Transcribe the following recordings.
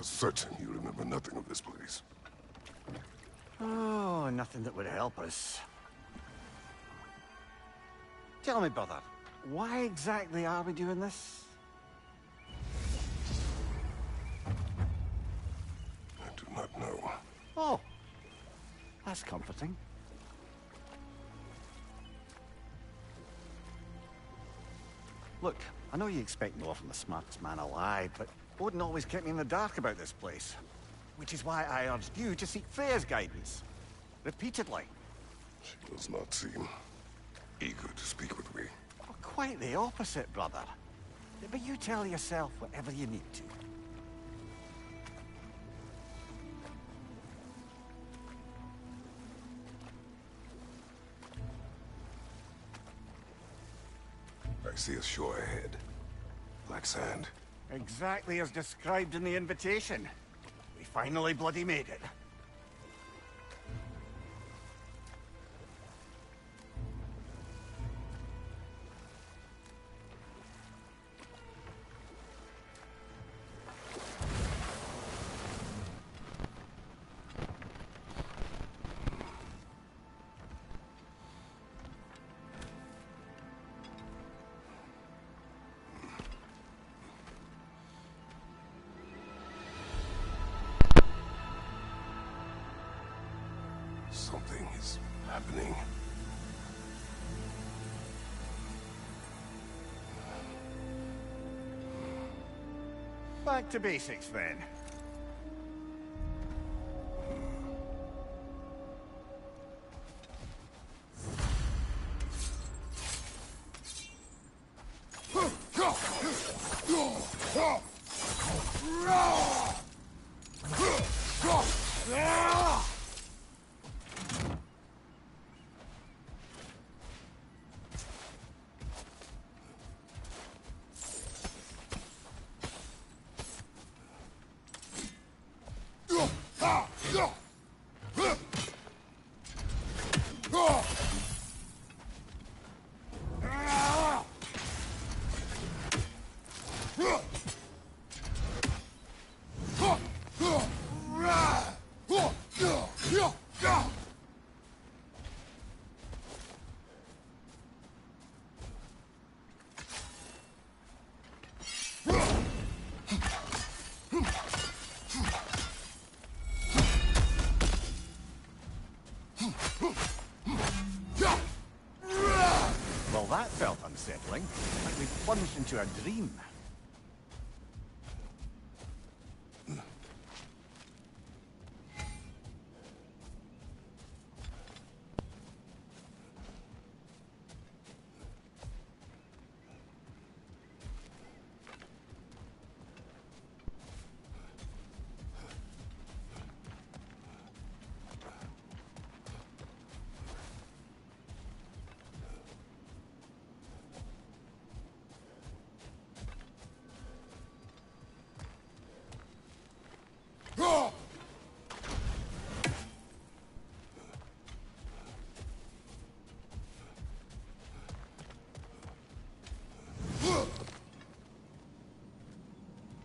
are certain you remember nothing of this place. Oh, nothing that would help us. Tell me, brother, why exactly are we doing this? I do not know. Oh, that's comforting. Look, I know you expect more from the smartest man alive, but Odin always kept me in the dark about this place. Which is why I urged you to seek Freya's guidance. Repeatedly. She does not seem eager to speak with me. Oh, quite the opposite, brother. But you tell yourself whatever you need to. I see a shore ahead. Black sand. Exactly as described in the invitation. We finally bloody made it. Something is happening. Back to basics, then. Well, that felt unsettling. Like we plunged into a dream.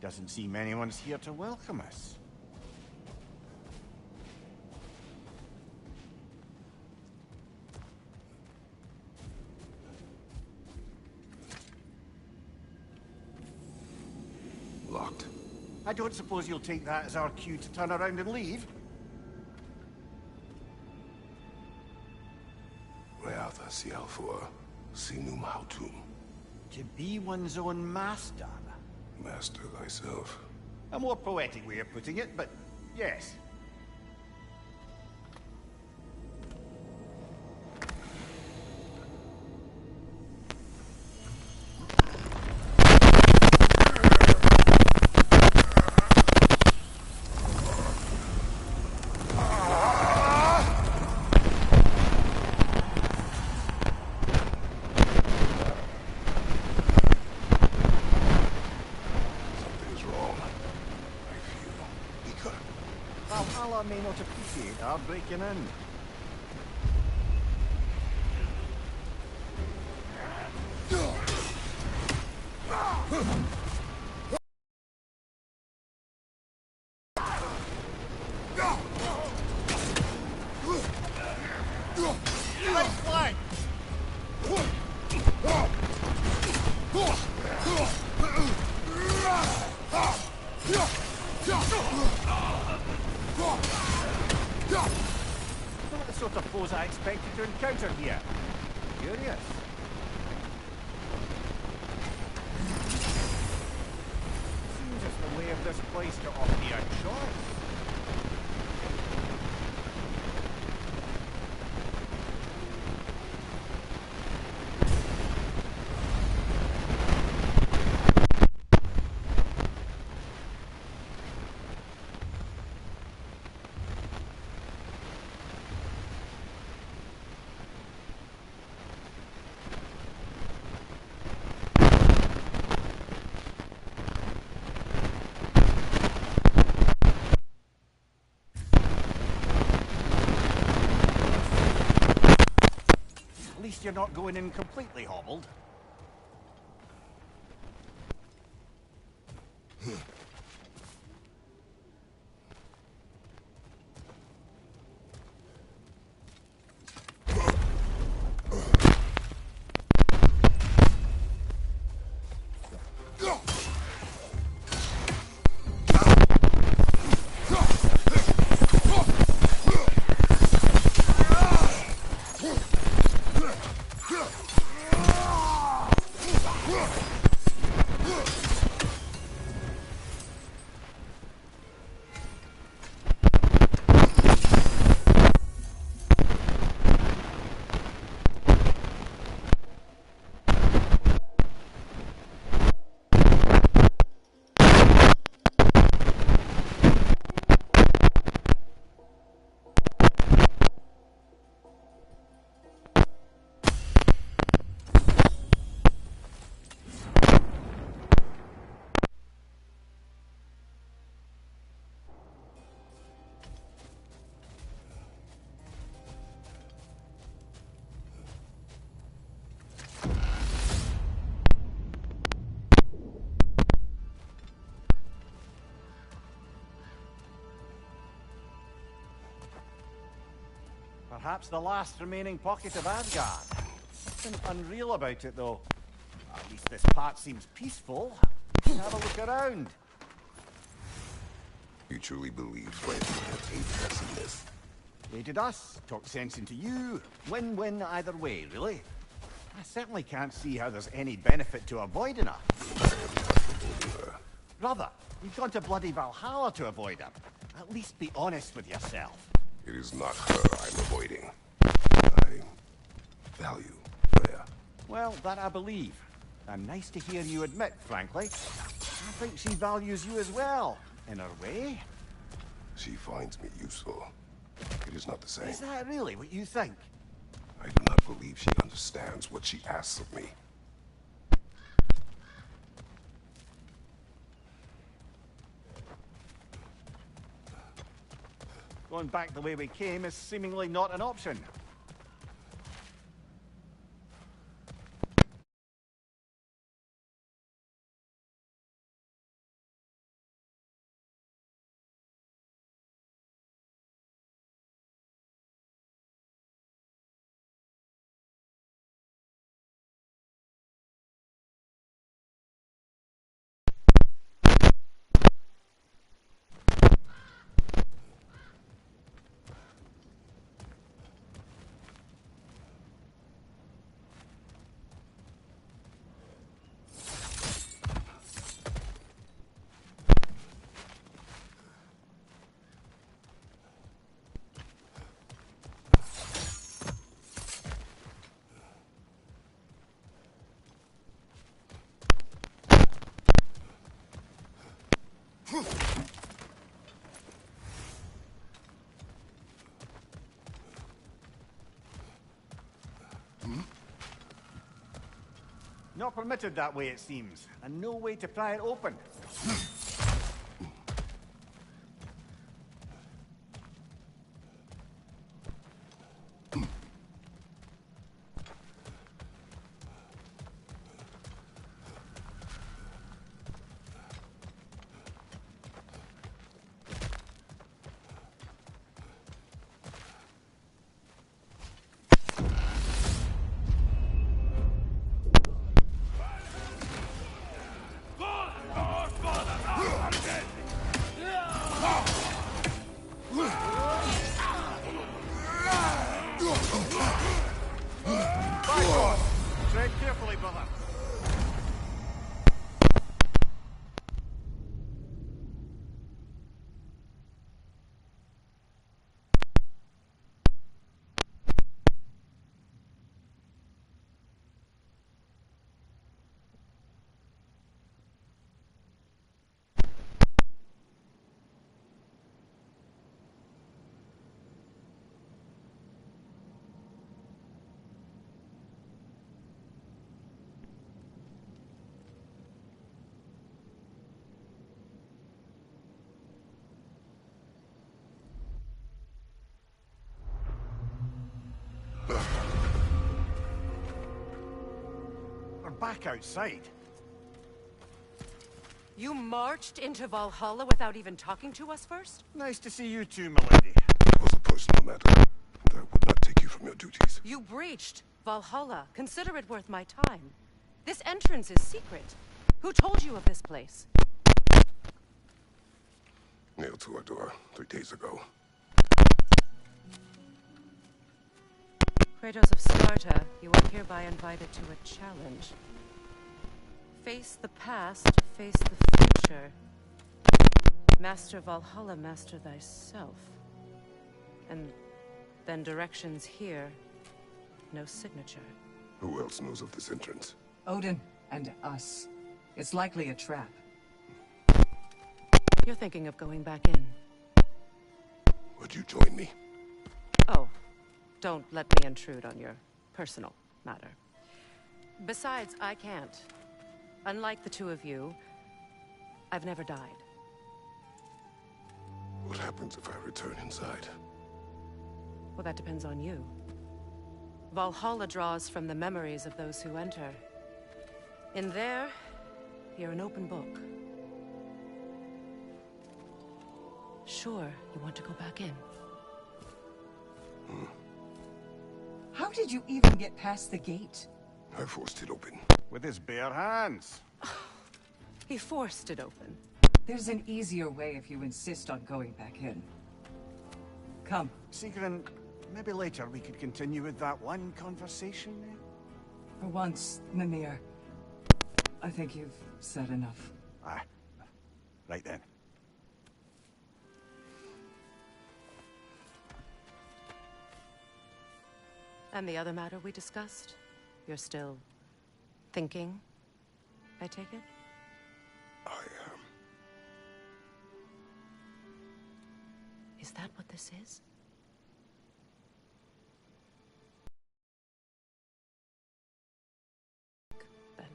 Doesn't seem anyone's here to welcome us. Locked. I don't suppose you'll take that as our cue to turn around and leave? Reatha Sialfur, Sinum Hautum. To be one's own master. Master thyself. A more poetic way of putting it, but yes. Valhalla may not appreciate our breaking in. Not the sort of foes I expected to encounter here. Curious. Seems as the way of this place to offer you a choice. At least you're not going in completely hobbled. Perhaps the last remaining pocket of Asgard. Something unreal about it, though. At least this part seems peaceful. Have a look around. You truly believe Francis has aided us in this? Aided us, talked sense into you. Win-win either way, really. I certainly can't see how there's any benefit to avoiding her. Brother, you've gone to bloody Valhalla to avoid her. At least be honest with yourself. It is not her I'm avoiding. I value Freya. Well, that I believe. And nice to hear you admit, frankly. I think she values you as well, in her way. She finds me useful. It is not the same. Is that really what you think? I do not believe she understands what she asks of me. Going back the way we came is seemingly not an option. Not permitted that way, it seems, and no way to pry it open. back outside. You marched into Valhalla without even talking to us first? Nice to see you too, milady. It was a personal matter, and I would not take you from your duties. You breached Valhalla. Consider it worth my time. This entrance is secret. Who told you of this place? Nailed to our door 3 days ago. Kratos of Sparta, you are hereby invited to a challenge. Face the past, face the future. Master Valhalla, master thyself. And then directions here, no signature. Who else knows of this entrance? Odin and us. It's likely a trap. You're thinking of going back in. Would you join me? Oh, don't let me intrude on your personal matter. Besides, I can't. Unlike the two of you, I've never died. What happens if I return inside? Well, that depends on you. Valhalla draws from the memories of those who enter. In there, you're an open book. Sure, you want to go back in. How did you even get past the gate? I forced it open. With his bare hands. He forced it open. There's an easier way if you insist on going back in. Come. Sigrun, maybe later we could continue with that one conversation, eh? For once, Mimir, I think you've said enough. Aye. Right then. And the other matter we discussed? You're still thinking, I take it? I Is that what this is? Then.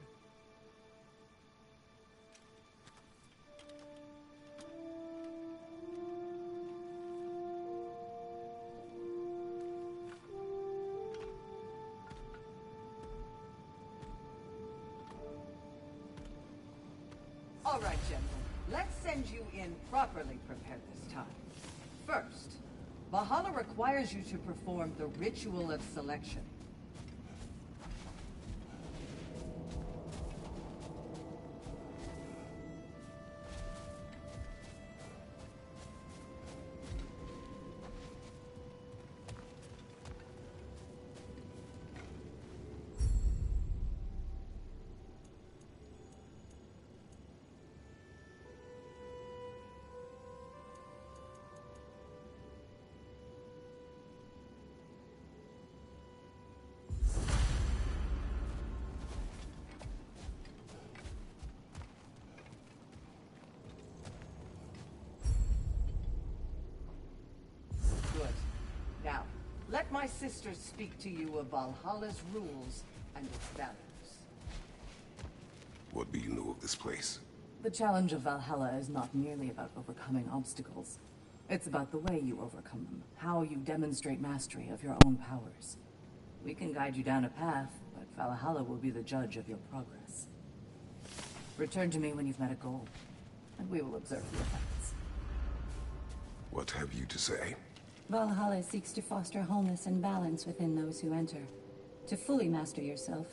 All right, gentlemen. Let's send you in properly prepared this time. First, Valhalla requires you to perform the ritual of selection. Good. Now, let my sisters speak to you of Valhalla's rules and its values. What do you know of this place? The challenge of Valhalla is not merely about overcoming obstacles. It's about the way you overcome them, how you demonstrate mastery of your own powers. We can guide you down a path, but Valhalla will be the judge of your progress. Return to me when you've met a goal, and we will observe the effects. What have you to say? Valhalla seeks to foster wholeness and balance within those who enter. To fully master yourself,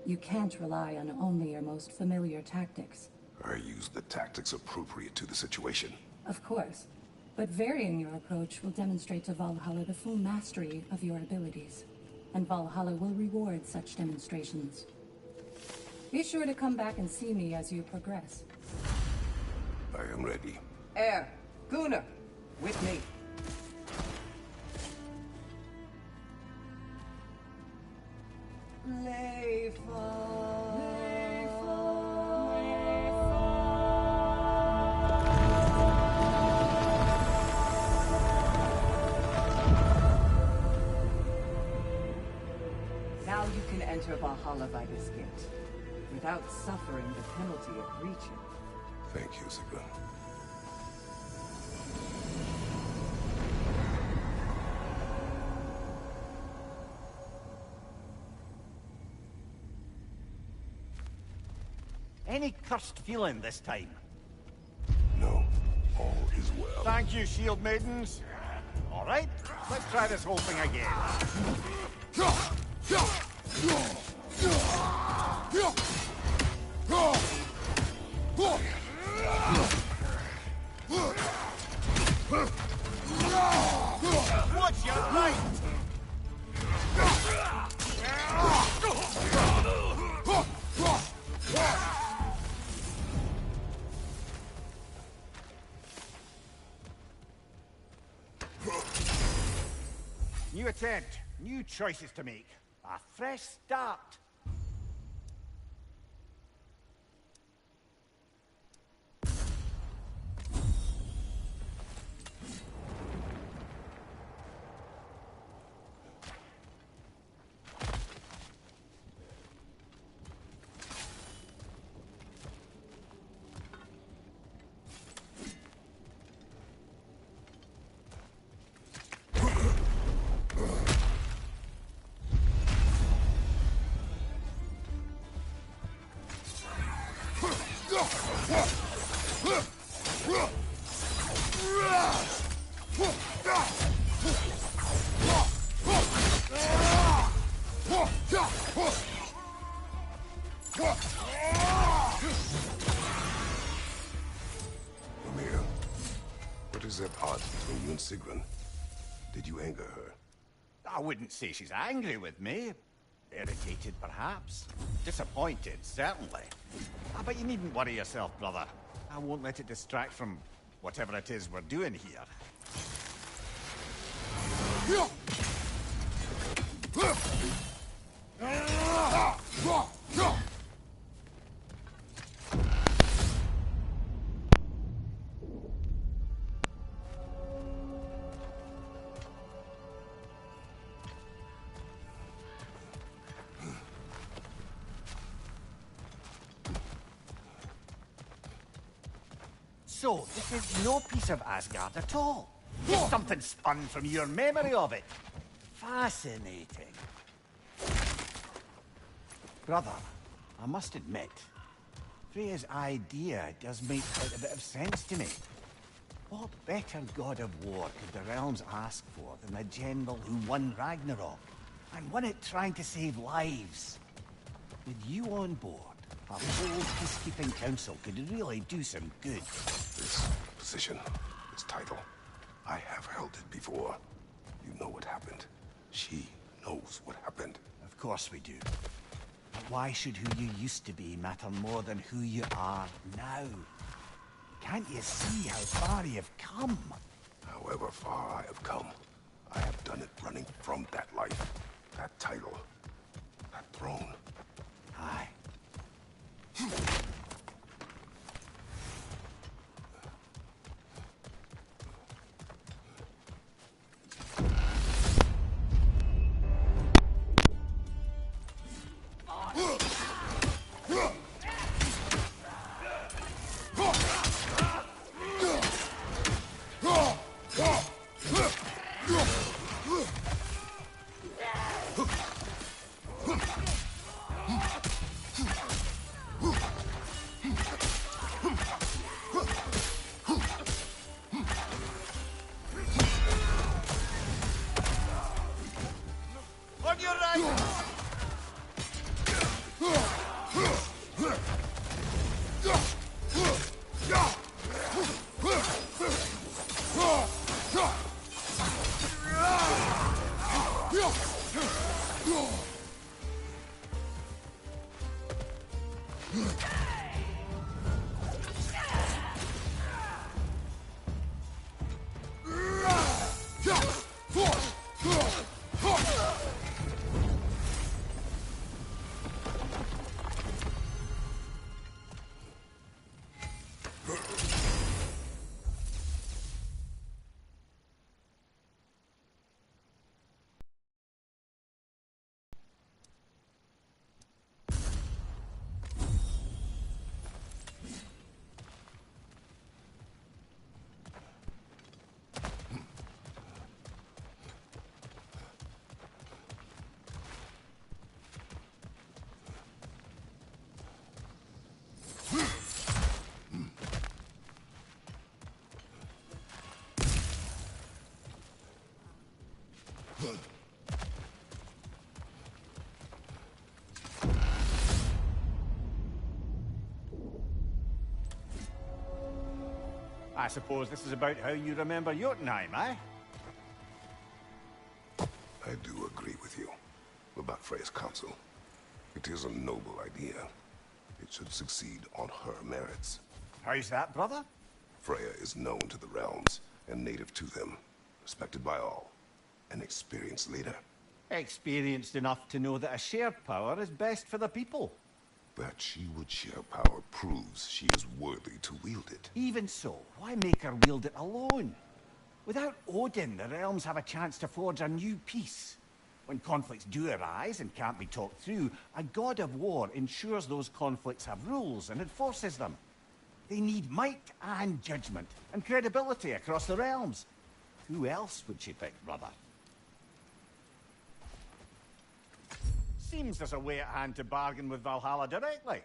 you can't rely on only your most familiar tactics. I use the tactics appropriate to the situation. Of course, but varying your approach will demonstrate to Valhalla the full mastery of your abilities, and Valhalla will reward such demonstrations. Be sure to come back and see me as you progress. I am ready. Air, Gunnar, with me. Now you can enter Valhalla by this gate, without suffering the penalty of breaching. Thank you, Sigrun. Any cursed feeling this time? No, all is well. Thank you, shield maidens. All right, let's try this whole thing again. What's your right? New attempt, new choices to make. A fresh start. Amir, what is at odds between you and Sigrun? Did you anger her? I wouldn't say she's angry with me. Irritated, perhaps. Disappointed, certainly. But you needn't worry yourself, brother. I won't let it distract from whatever it is we're doing here. So, this is no piece of Asgard at all. Just something spun from your memory of it. Fascinating. Brother, I must admit, Freya's idea does make quite a bit of sense to me. What better god of war could the realms ask for than the general who won Ragnarok, and won it trying to save lives? With you on board, a whole peacekeeping council could really do some good. This position, this title, I have held it before. You know what happened. She knows what happened. Of course we do. But why should who you used to be matter more than who you are now? Can't you see how far you've come? However far I have come, I have done it running from that life, that title, that throne. Aye. I suppose this is about how you remember Jotunheim, eh? I do agree with you about Freya's council. It is a noble idea. It should succeed on her merits. How's that, brother? Freya is known to the realms and native to them, respected by all. An experienced leader. Experienced enough to know that a shared power is best for the people. That she would share power proves she is worthy to wield it. Even so, why make her wield it alone? Without Odin, the realms have a chance to forge a new peace. When conflicts do arise and can't be talked through, a god of war ensures those conflicts have rules and enforces them. They need might and judgment and credibility across the realms. Who else would she pick, brother? Seems there's a way at hand to bargain with Valhalla directly.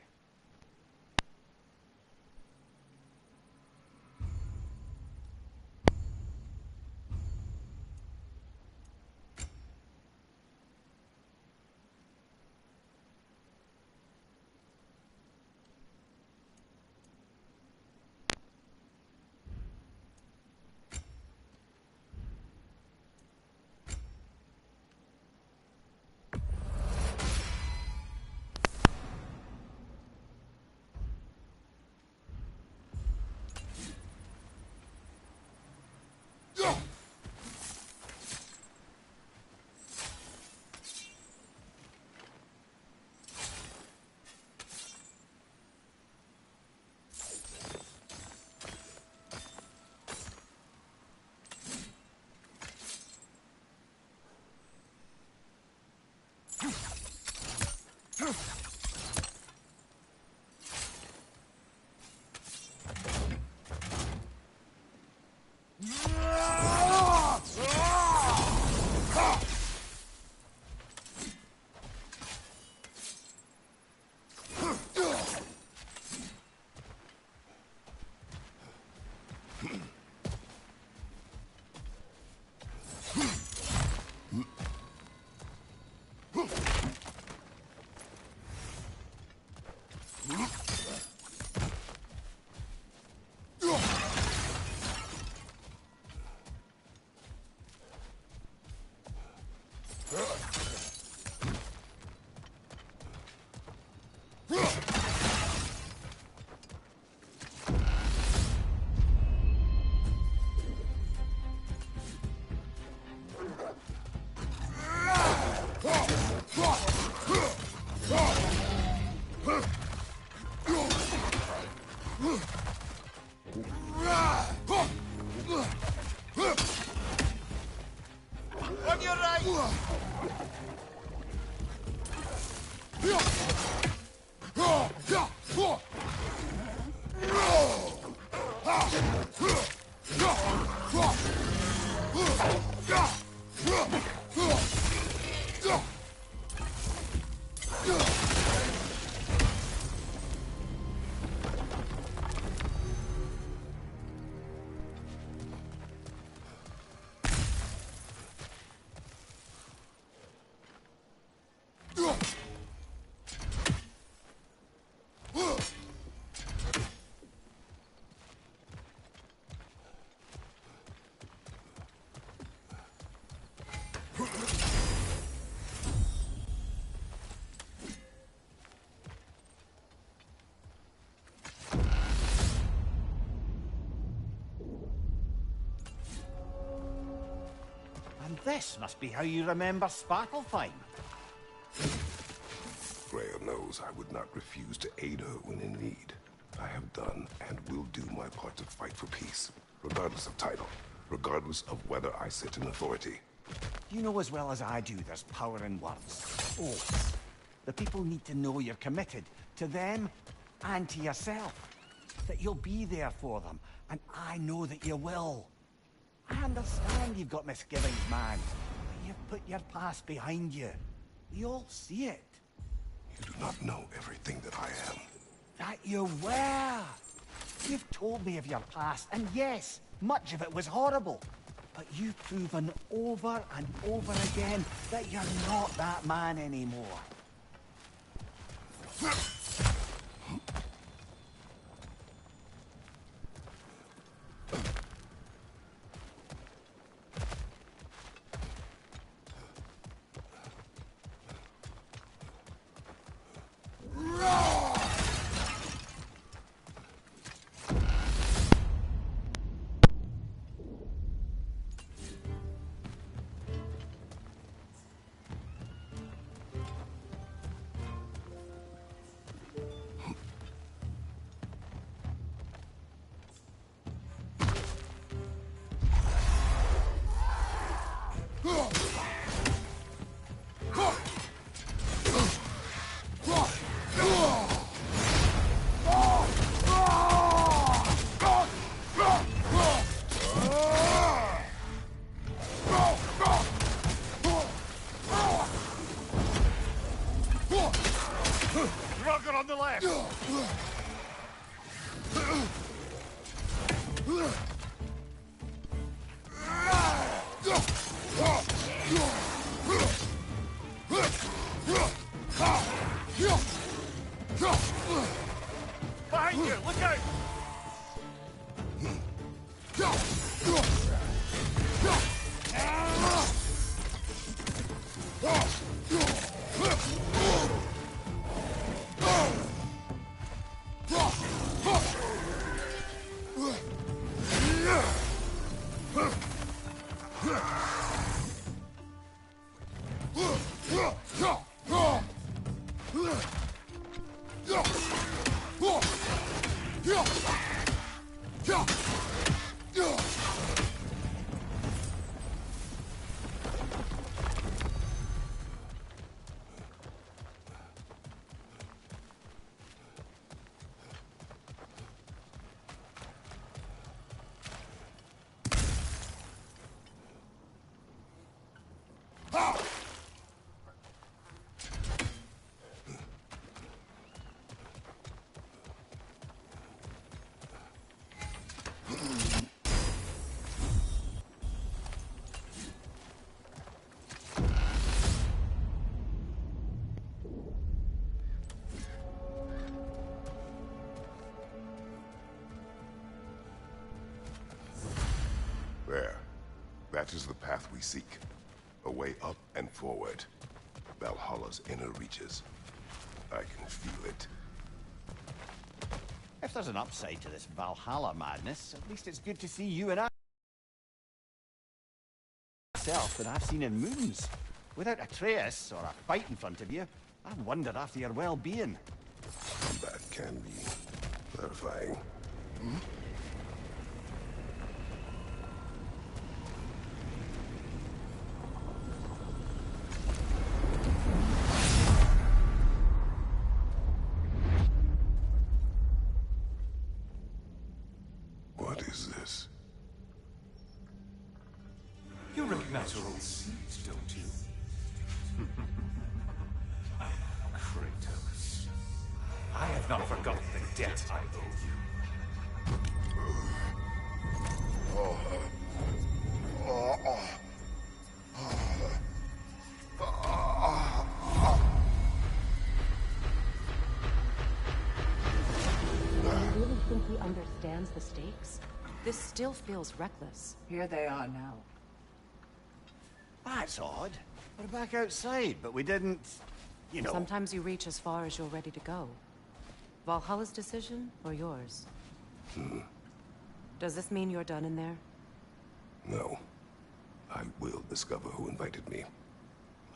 On your right! And this must be how you remember Svartalfheim. Freya knows I would not refuse to aid her when in need. I have done and will do my part to fight for peace, regardless of title, regardless of whether I sit in authority. You know as well as I do there's power in words. Oaths. The people need to know you're committed to them and to yourself. That you'll be there for them, and I know that you will. I understand you've got misgivings, man, but you've put your past behind you. We all see it. You do not know everything that I am. That you were. You've told me of your past, and yes, much of it was horrible. But you've proven over and over again that you're not that man anymore. Rocket on the left! Behind you! Look out! There. That is the path we seek. A way up and forward. Valhalla's inner reaches. I can feel it. If there's an upside to this Valhalla madness, at least it's good to see you and I myself that I've seen in moons. Without Atreus or a fight in front of you, I wonder after your well-being. That can be clarifying. What is this? You recognize your old seeds, don't you? Kratos. I have not forgotten the debt I owe you. Do you really think he understands the stakes? This still feels reckless. Here they are now. That's odd. We're back outside, but we didn't, you know... Sometimes you reach as far as you're ready to go. Valhalla's decision, or yours? Does this mean you're done in there? No. I will discover who invited me.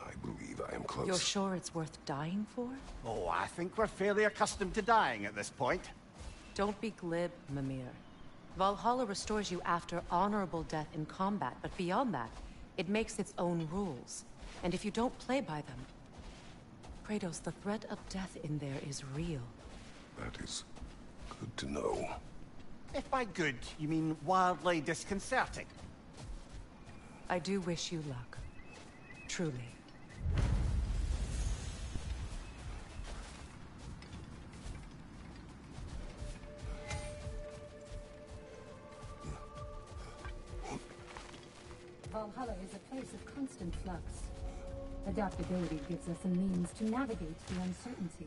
I believe I am close. You're sure it's worth dying for? Oh, I think we're fairly accustomed to dying at this point. Don't be glib, Mimir. Valhalla restores you after honorable death in combat, but beyond that, it makes its own rules. And if you don't play by them... Kratos, the threat of death in there is real. That is good to know. If by good, you mean wildly disconcerting. I do wish you luck. Truly. Valhalla is a place of constant flux. Adaptability gives us a means to navigate the uncertainty.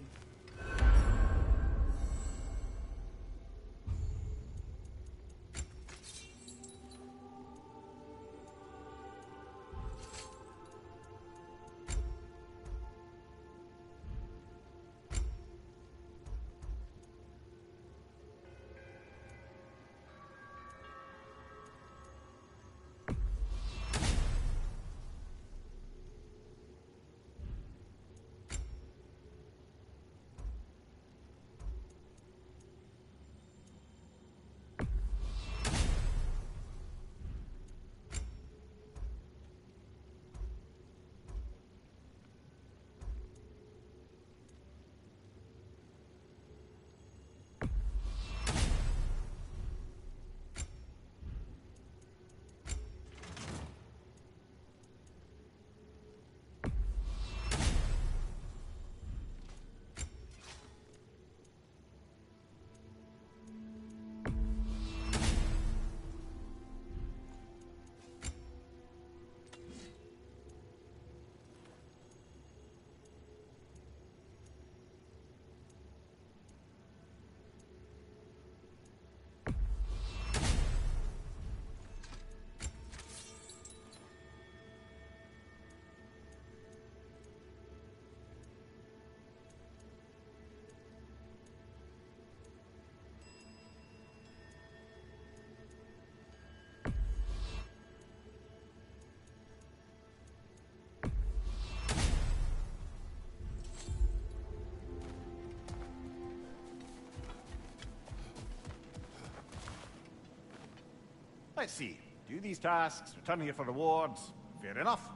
Let's see. Do these tasks, return here for rewards. Fair enough.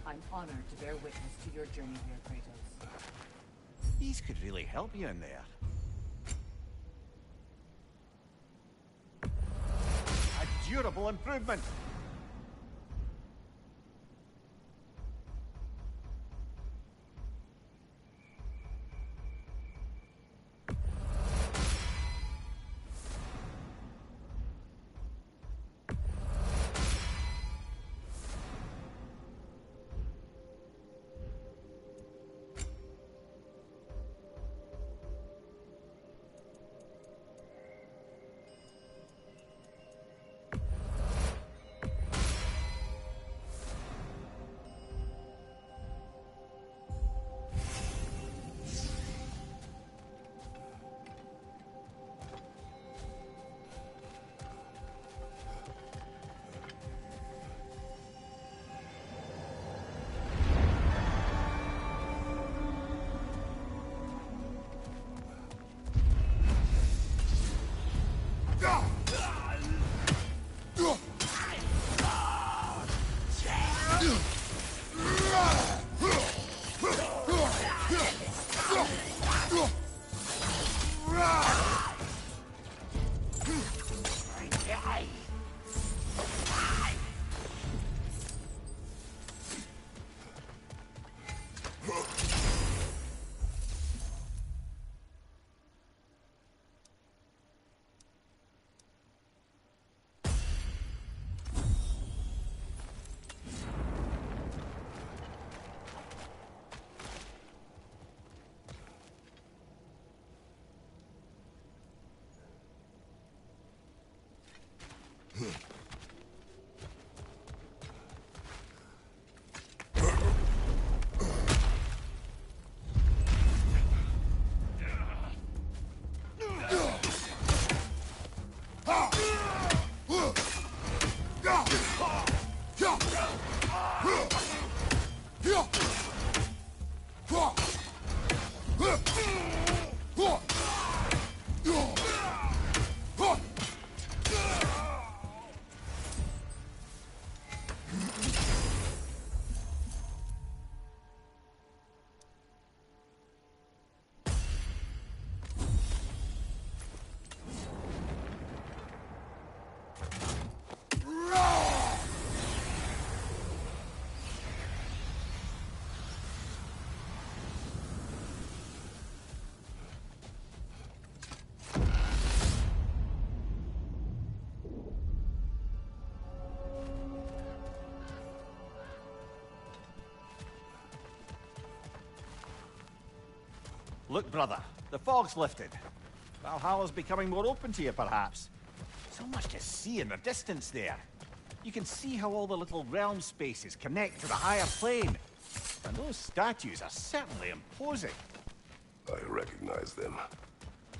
I'm honored to bear witness to your journey here, Kratos. These could really help you in there. A durable improvement. Look, brother, the fog's lifted. Valhalla's becoming more open to you, perhaps. So much to see in the distance there. You can see how all the little realm spaces connect to the higher plane. And those statues are certainly imposing. I recognize them.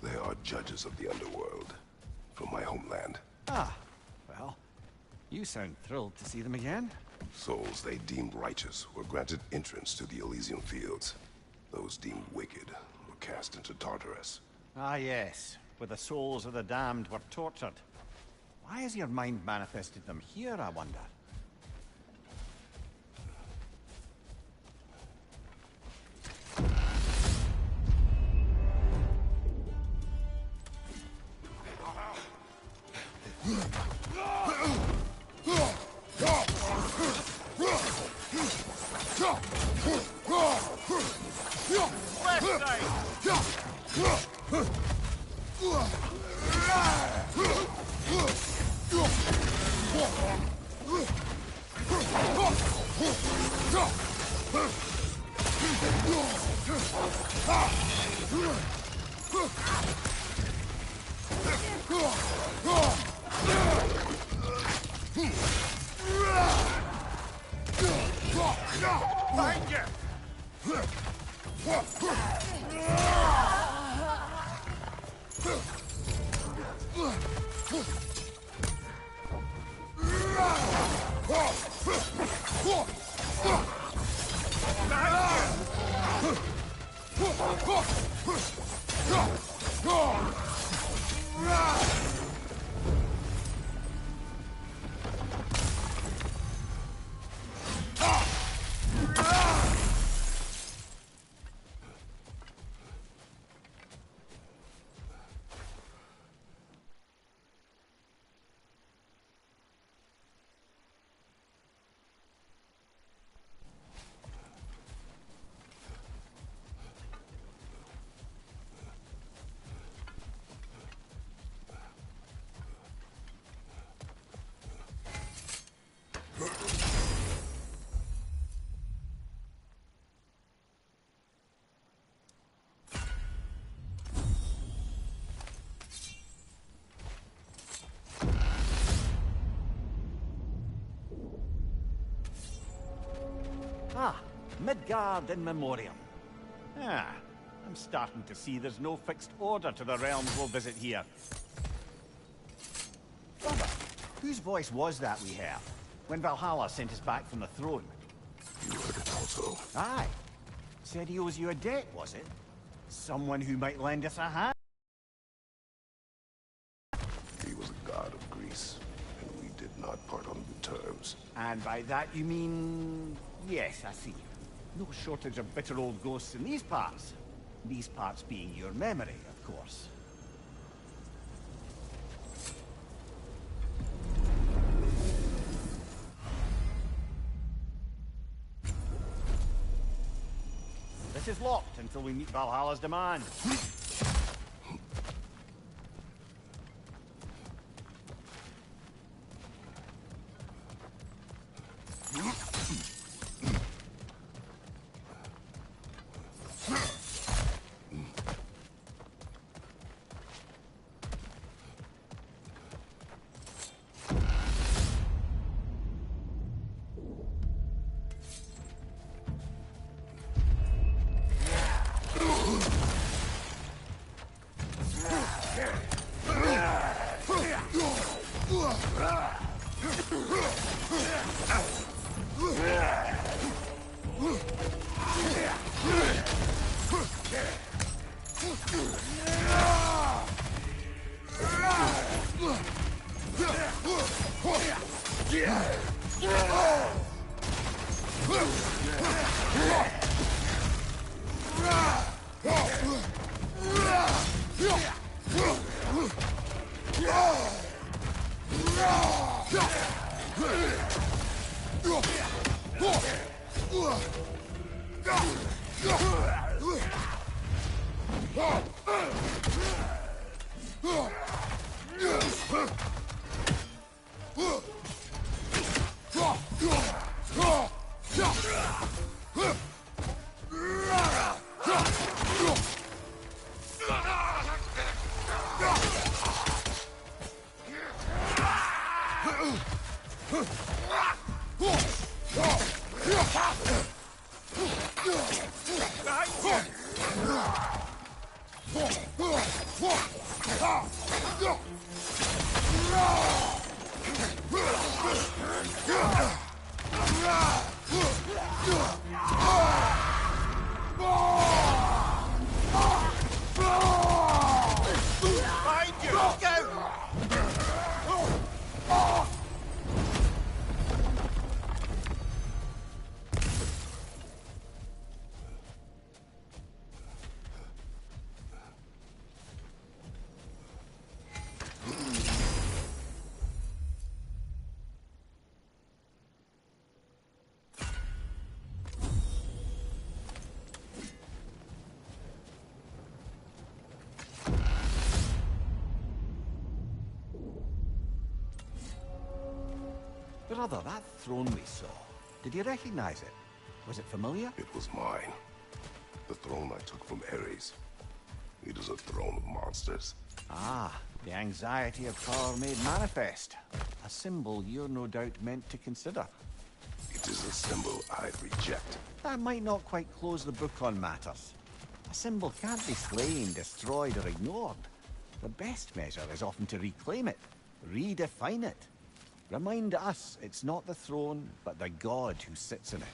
They are judges of the underworld, from my homeland. Ah, well, you sound thrilled to see them again. Souls they deemed righteous were granted entrance to the Elysium Fields. Those deemed wicked were cast into Tartarus. Ah, yes, where the souls of the damned were tortured. Why has your mind manifested them here, I wonder? Ah, Midgard in Memoriam. Ah, I'm starting to see there's no fixed order to the realms we'll visit here. Brother, whose voice was that we heard when Valhalla sent us back from the throne? You heard it also. Aye. Said he owes you a debt, was it? Someone who might lend us a hand? He was a god of Greece, and we did not part on good terms. And by that you mean... Yes, I see. No shortage of bitter old ghosts in these parts. These parts being your memory, of course. This is locked until we meet Valhalla's demand. Brother, that throne we saw, did you recognize it? Was it familiar? It was mine. The throne I took from Ares. It is a throne of monsters. Ah, the anxiety of power made manifest. A symbol you're no doubt meant to consider. It is a symbol I reject. That might not quite close the book on matters. A symbol can't be slain, destroyed, or ignored. The best measure is often to reclaim it, redefine it. Remind us it's not the throne, but the god who sits in it.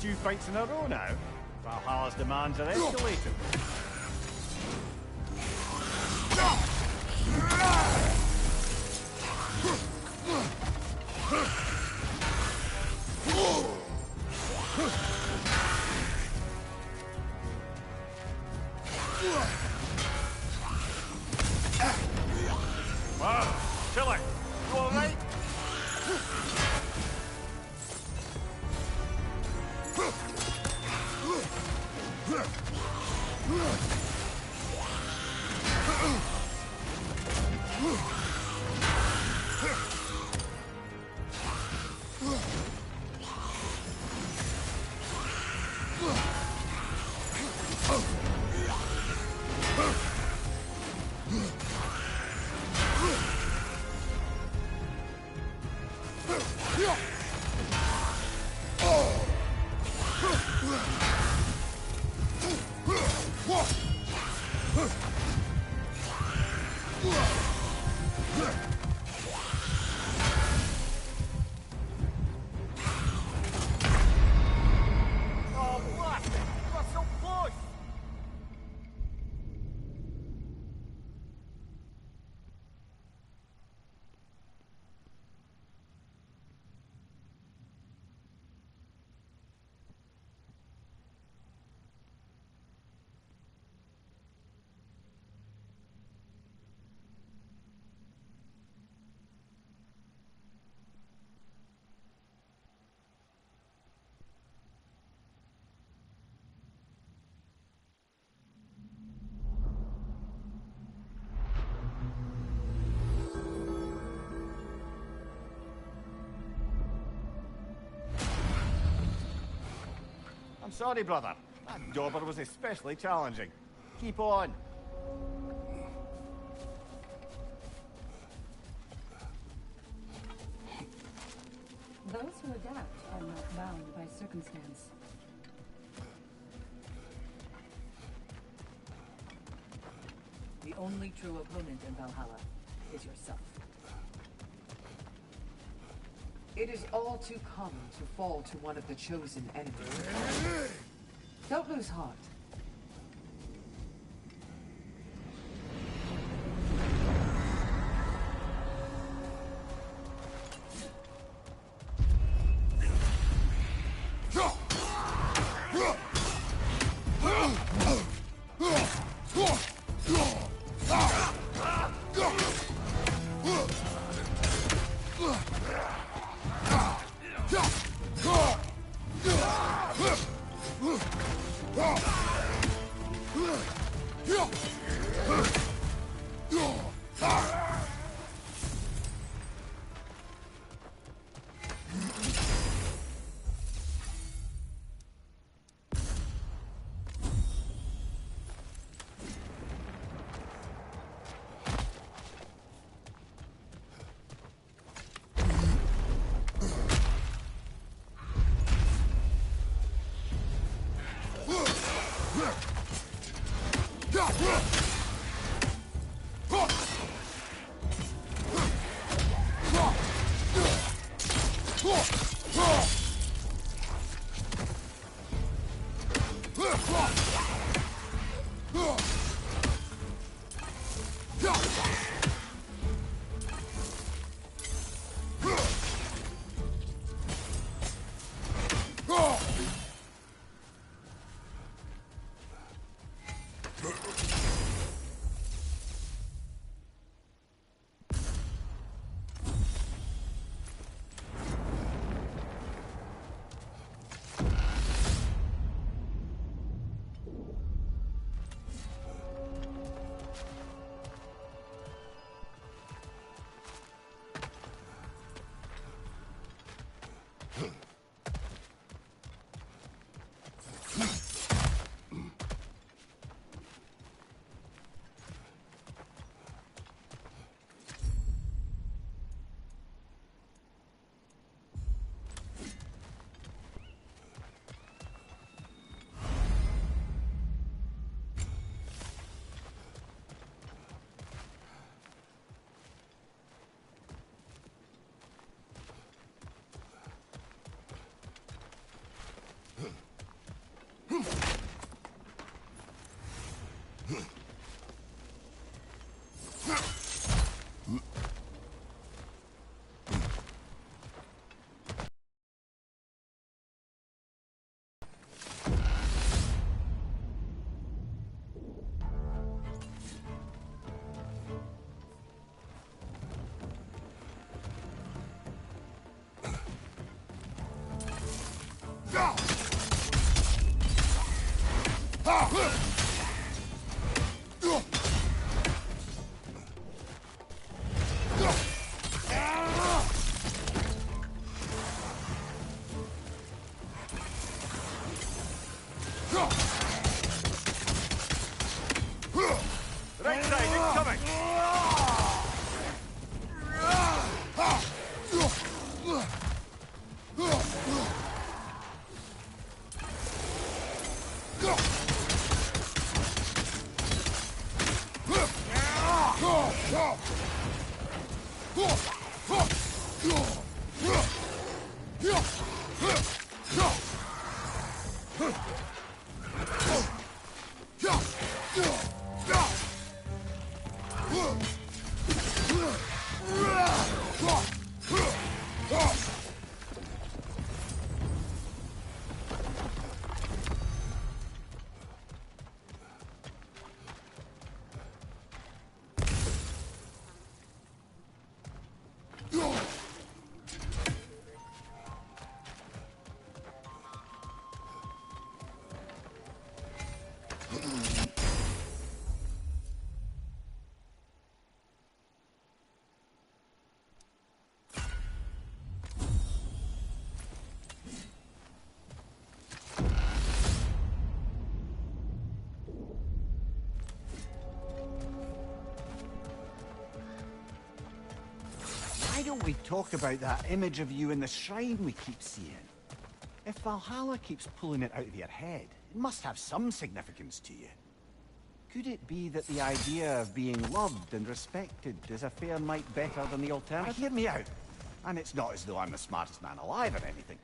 Two fights in a row now. Valhalla's demands are escalating. Wow, Tilly, you all right? sorry, brother. That dauber was especially challenging. Keep on. Those who adapt are not bound by circumstance. The only true opponent in Valhalla is yourself. It is all too common to fall to one of the chosen enemies. Don't lose heart. Right side, incoming! don't we talk about that image of you in the shrine we keep seeing? If Valhalla keeps pulling it out of your head, it must have some significance to you. Could it be that the idea of being loved and respected is a fair mite better than the alternative? Hear me out. And it's not as though I'm the smartest man alive or anything.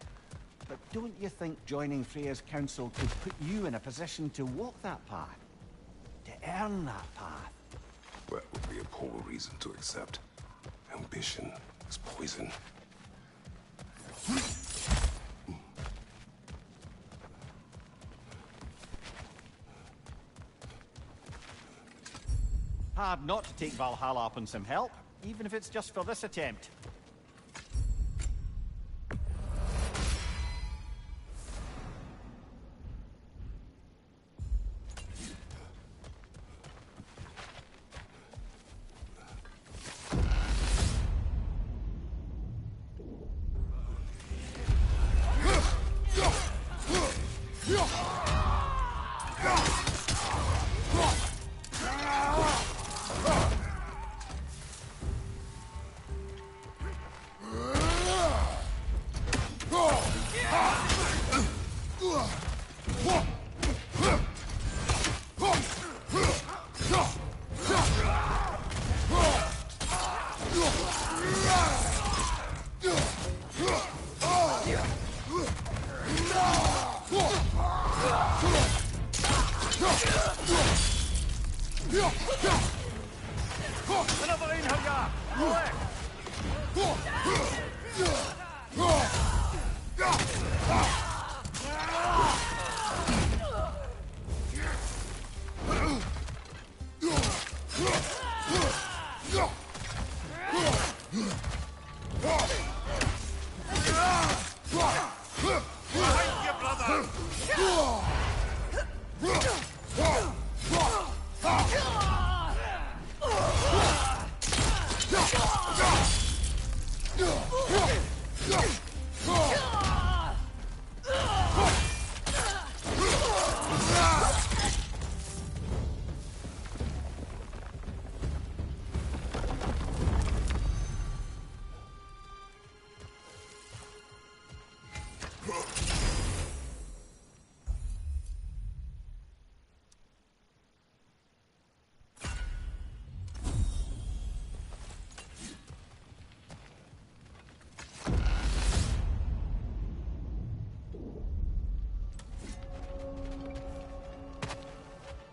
But don't you think joining Freya's council could put you in a position to walk that path? To earn that path? That would be a poor reason to accept. Ambition is poison. Hard not to take Valhalla up on some help, even if it's just for this attempt.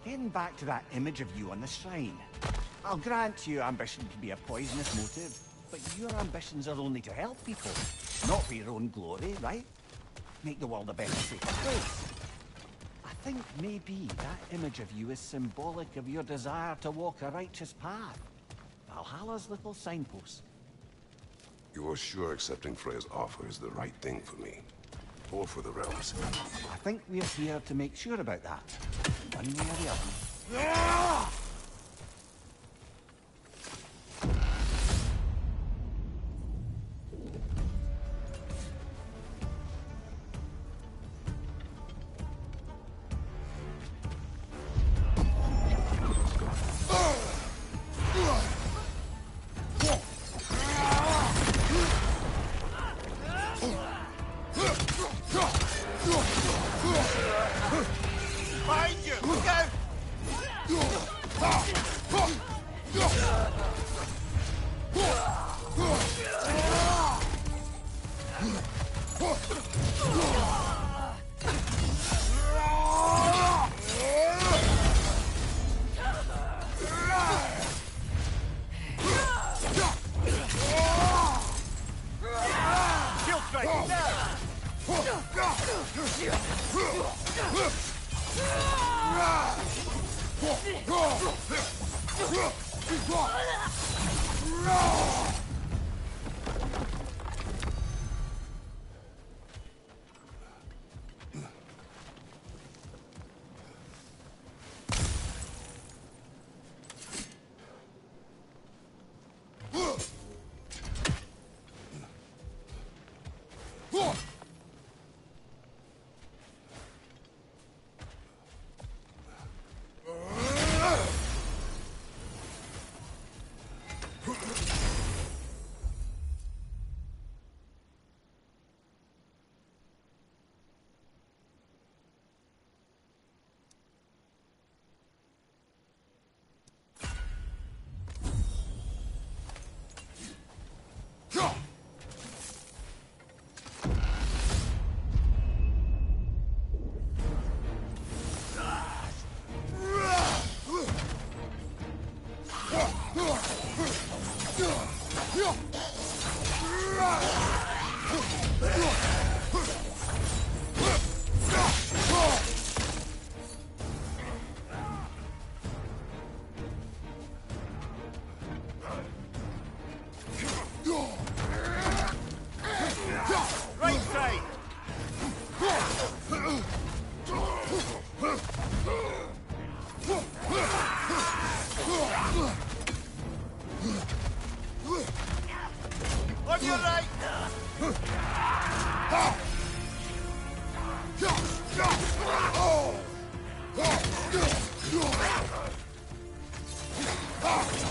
Getting back to that image of you on the shrine. I'll grant you ambition can be a poisonous motive, but your ambitions are only to help people, not for your own glory, right? Make the world a better, safer place. I think maybe that image of you is symbolic of your desire to walk a righteous path. Valhalla's little signpost. You're sure accepting Freya's offer is the right thing for me? Or for the realms? I think we're here to make sure about that. One way or the other.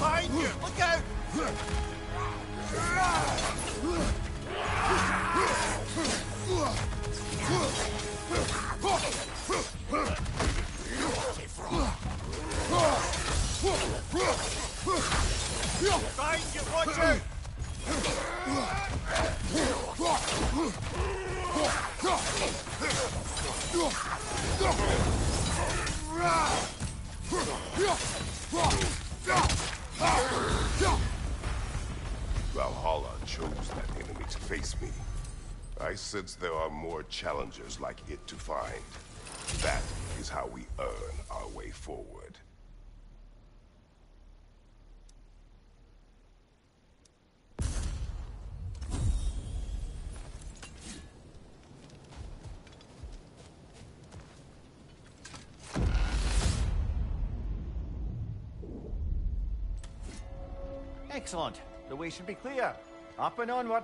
Behind you! Look out! Behind you! Watch out! Valhalla chose that enemy to face me. I sense there are more challengers like it to find. That is how we earn our way forward. Excellent. The way should be clear. Up and onward.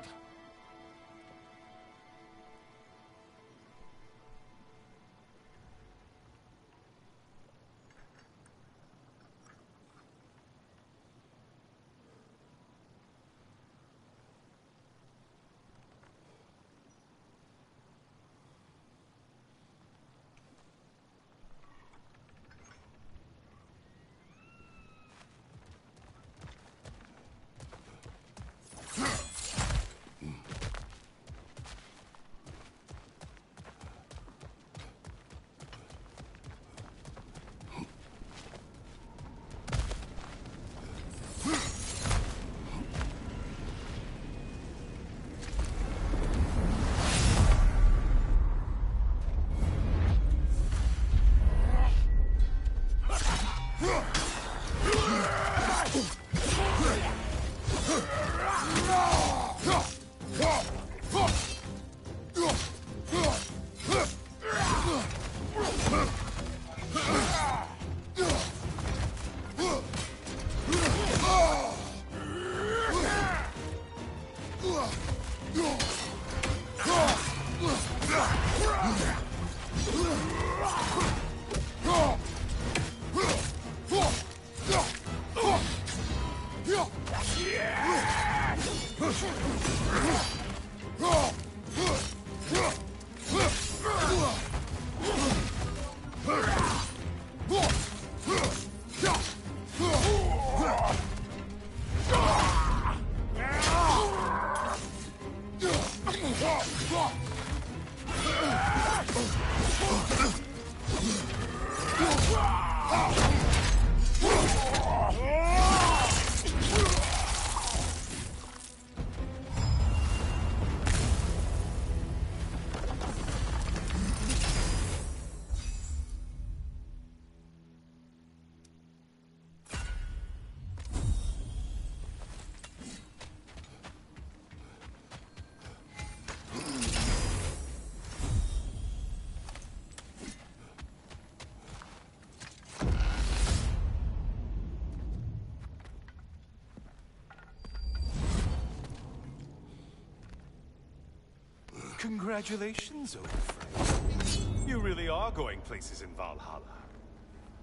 Congratulations, old friend. You really are going places in Valhalla.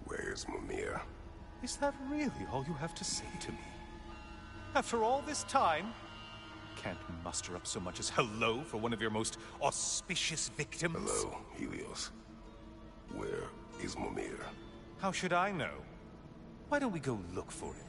Where's Mimir? Is that really all you have to say to me? After all this time, can't muster up so much as hello for one of your most auspicious victims? Hello, Helios. Where is Mimir? How should I know? Why don't we go look for him?